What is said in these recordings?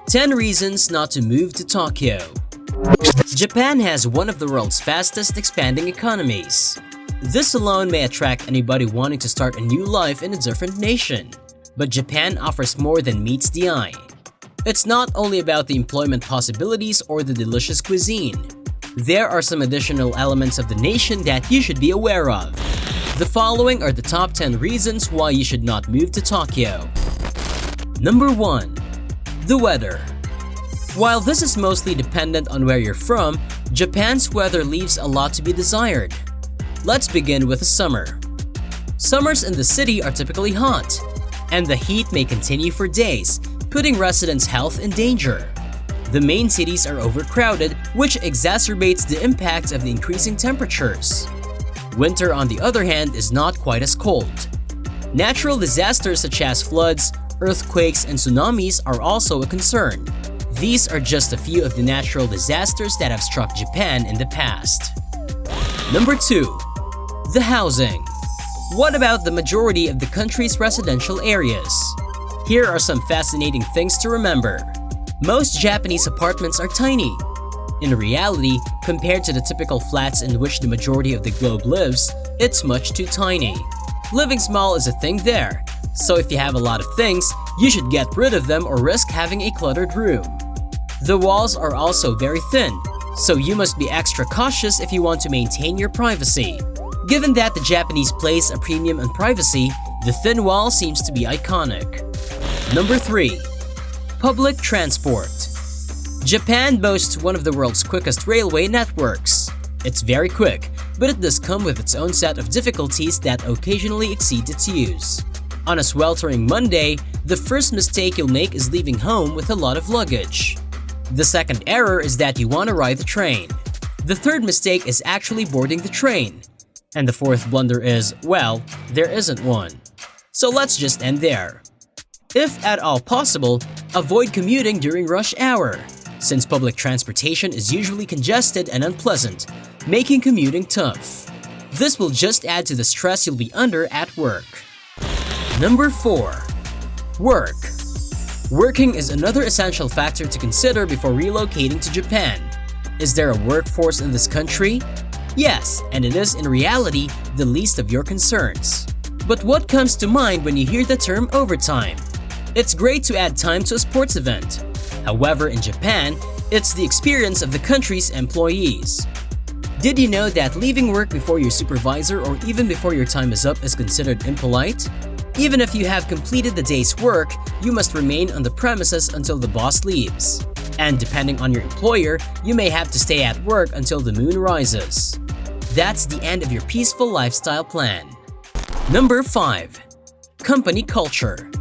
10 Reasons Not to Move to Tokyo. Japan has one of the world's fastest expanding economies. This alone may attract anybody wanting to start a new life in a different nation. But Japan offers more than meets the eye. It's not only about the employment possibilities or the delicious cuisine. There are some additional elements of the nation that you should be aware of. The following are the top 10 reasons why you should not move to Tokyo. Number 1. The weather. While this is mostly dependent on where you're from, Japan's weather leaves a lot to be desired. Let's begin with the summer. Summers in the city are typically hot, and the heat may continue for days, putting residents' health in danger. The main cities are overcrowded, which exacerbates the impact of the increasing temperatures. Winter, on the other hand, is not quite as cold. Natural disasters such as floods, earthquakes, and tsunamis are also a concern. These are just a few of the natural disasters that have struck Japan in the past. Number 2. The housing. What about the majority of the country's residential areas? Here are some fascinating things to remember. Most Japanese apartments are tiny. In reality, compared to the typical flats in which the majority of the globe lives, it's much too tiny. Living small is a thing there, so if you have a lot of things, you should get rid of them or risk having a cluttered room. The walls are also very thin, so you must be extra cautious if you want to maintain your privacy. Given that the Japanese place a premium on privacy, the thin wall seems to be iconic. Number 3. Public transport. Japan boasts one of the world's quickest railway networks. It's very quick, but it does come with its own set of difficulties that occasionally exceed its use. On a sweltering Monday, the first mistake you'll make is leaving home with a lot of luggage. The second error is that you want to ride the train. The third mistake is actually boarding the train. And the fourth blunder is, well, there isn't one. So let's just end there. If at all possible, avoid commuting during rush hour, since public transportation is usually congested and unpleasant, making commuting tough. This will just add to the stress you'll be under at work. Number 4. Work. Working is another essential factor to consider before relocating to Japan. Is there a workforce in this country? Yes, and it is in reality the least of your concerns. But what comes to mind when you hear the term overtime? It's great to add time to a sports event. However, in Japan, it's the experience of the country's employees. Did you know that leaving work before your supervisor or even before your time is up is considered impolite? Even if you have completed the day's work, you must remain on the premises until the boss leaves. And depending on your employer, you may have to stay at work until the moon rises. That's the end of your peaceful lifestyle plan. Number 5. Company culture.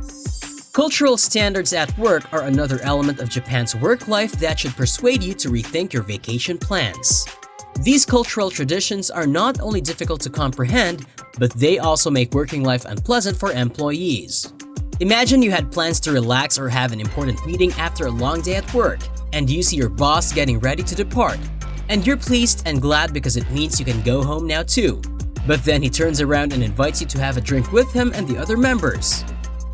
Cultural standards at work are another element of Japan's work life that should persuade you to rethink your vacation plans. These cultural traditions are not only difficult to comprehend, but they also make working life unpleasant for employees. Imagine you had plans to relax or have an important meeting after a long day at work, and you see your boss getting ready to depart. And you're pleased and glad because it means you can go home now too. But then he turns around and invites you to have a drink with him and the other members.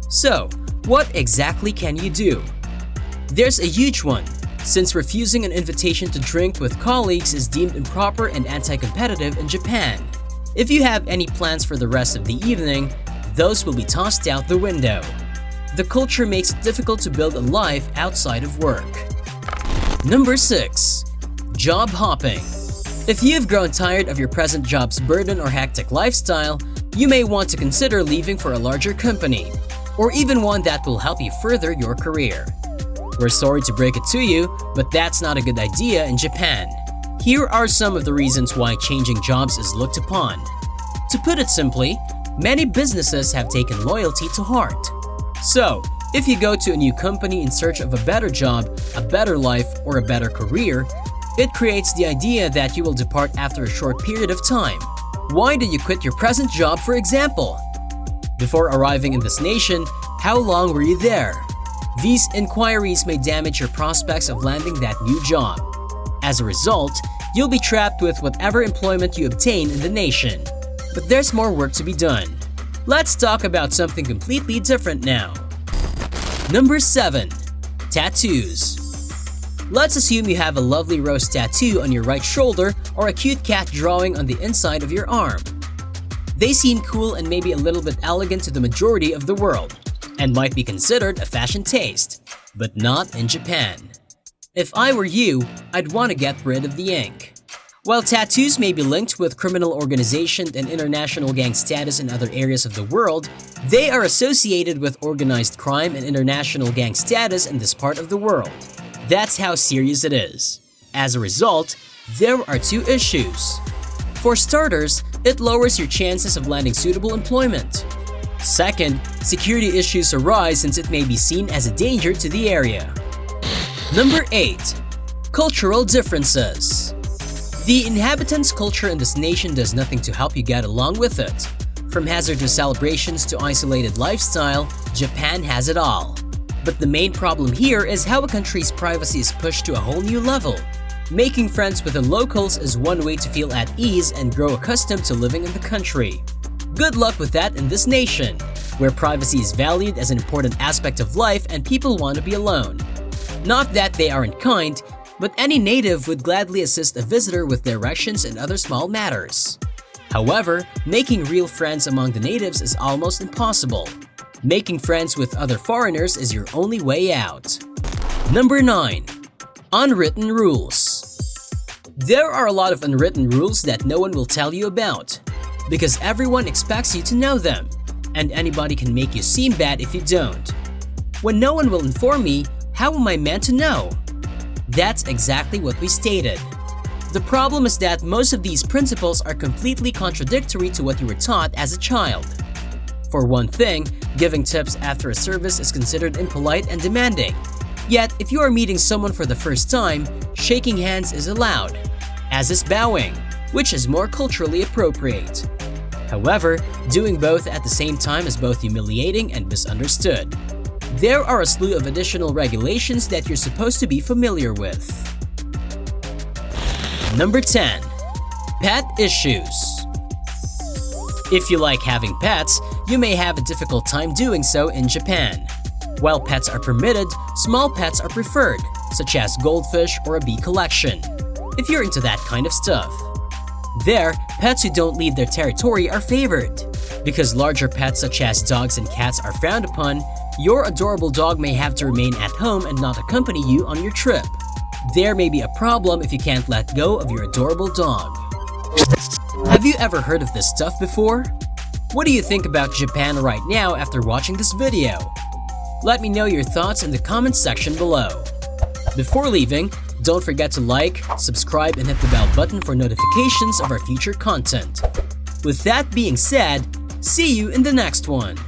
So, what exactly can you do? There's a huge one, since refusing an invitation to drink with colleagues is deemed improper and anti-competitive in Japan. If you have any plans for the rest of the evening, those will be tossed out the window. The culture makes it difficult to build a life outside of work. Number 6. Job hopping. If you've grown tired of your present job's burden or hectic lifestyle, you may want to consider leaving for a larger company, or even one that will help you further your career. We're sorry to break it to you, but that's not a good idea in Japan. Here are some of the reasons why changing jobs is looked upon. To put it simply, many businesses have taken loyalty to heart. So, if you go to a new company in search of a better job, a better life, or a better career, it creates the idea that you will depart after a short period of time. Why did you quit your present job, for example? Before arriving in this nation, how long were you there? These inquiries may damage your prospects of landing that new job. As a result, you'll be trapped with whatever employment you obtain in the nation. But there's more work to be done. Let's talk about something completely different now. Number 7. Tattoos. Let's assume you have a lovely rose tattoo on your right shoulder or a cute cat drawing on the inside of your arm. They seem cool and maybe a little bit elegant to the majority of the world, and might be considered a fashion taste, but not in Japan. If I were you, I'd want to get rid of the ink. While tattoos may be linked with criminal organization and international gang status in other areas of the world, they are associated with organized crime and international gang status in this part of the world. That's how serious it is. As a result, there are two issues. For starters, it lowers your chances of landing suitable employment. Second, security issues arise since it may be seen as a danger to the area. Number 8. Cultural differences. The inhabitants' culture in this nation does nothing to help you get along with it. From hazardous celebrations to isolated lifestyle, Japan has it all. But the main problem here is how a country's privacy is pushed to a whole new level. Making friends with the locals is one way to feel at ease and grow accustomed to living in the country. Good luck with that in this nation, where privacy is valued as an important aspect of life and people want to be alone. Not that they aren't kind, but any native would gladly assist a visitor with directions and other small matters. However, making real friends among the natives is almost impossible. Making friends with other foreigners is your only way out. Number 9. Unwritten Rules. There are a lot of unwritten rules that no one will tell you about, because everyone expects you to know them, and anybody can make you seem bad if you don't. When no one will inform me, how am I meant to know? That's exactly what we stated. The problem is that most of these principles are completely contradictory to what you were taught as a child. For one thing, giving tips after a service is considered impolite and demanding. Yet, if you are meeting someone for the first time, shaking hands is allowed, as is bowing, which is more culturally appropriate. However, doing both at the same time is both humiliating and misunderstood. There are a slew of additional regulations that you're supposed to be familiar with. Number 10. Pet issues. If you like having pets, you may have a difficult time doing so in Japan. While pets are permitted, small pets are preferred, such as goldfish or a bee collection, if you're into that kind of stuff. There, pets who don't leave their territory are favored. Because larger pets such as dogs and cats are frowned upon, your adorable dog may have to remain at home and not accompany you on your trip. There may be a problem if you can't let go of your adorable dog. Have you ever heard of this stuff before? What do you think about Japan right now after watching this video? Let me know your thoughts in the comments section below. Before leaving, don't forget to like, subscribe, and hit the bell button for notifications of our future content. With that being said, see you in the next one.